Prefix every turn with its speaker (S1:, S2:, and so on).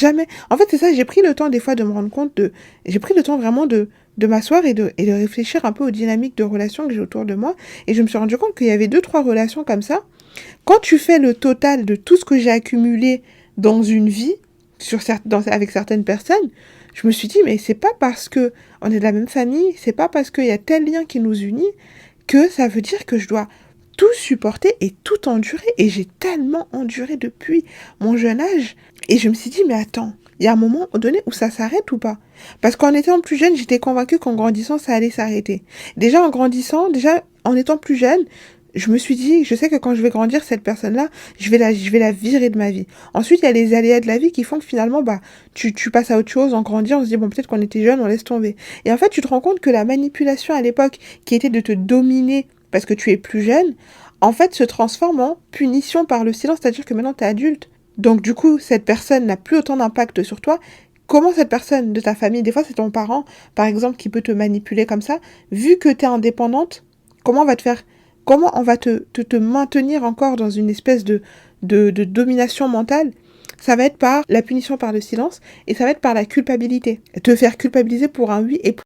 S1: Jamais. En fait, c'est ça, j'ai pris le temps des fois de me rendre compte de... J'ai pris le temps vraiment de m'asseoir et de réfléchir un peu aux dynamiques de relations que j'ai autour de moi. Et je me suis rendu compte qu'il y avait deux, trois relations comme ça. Quand tu fais le total de tout ce que j'ai accumulé dans une vie, avec certaines personnes, je me suis dit, mais c'est pas parce que on est de la même famille, c'est pas parce qu'il y a tel lien qui nous unit que ça veut dire que je dois tout supporter et tout endurer. Et j'ai tellement enduré depuis mon jeune âge. Et je me suis dit, mais attends, il y a un moment donné où ça s'arrête ou pas? Parce qu'en étant plus jeune, j'étais convaincue qu'en grandissant, ça allait s'arrêter. Déjà en grandissant, déjà en étant plus jeune, je me suis dit, je sais que quand je vais grandir, cette personne-là, je vais la virer de ma vie. Ensuite, il y a les aléas de la vie qui font que finalement, bah, tu passes à autre chose. En grandissant, on se dit, bon, peut-être qu'on était jeune, on laisse tomber. Et en fait, tu te rends compte que la manipulation à l'époque, qui était de te dominer parce que tu es plus jeune, en fait, se transforme en punition par le silence, c'est-à-dire que maintenant, tu es adulte. Donc, du coup, cette personne n'a plus autant d'impact sur toi. Comment cette personne de ta famille, des fois, c'est ton parent, par exemple, qui peut te manipuler comme ça, vu que tu es indépendante, comment on va te faire comment on va te maintenir encore dans une espèce de domination mentale? Ça va être par la punition par le silence et ça va être par la culpabilité. Te faire culpabiliser pour un oui et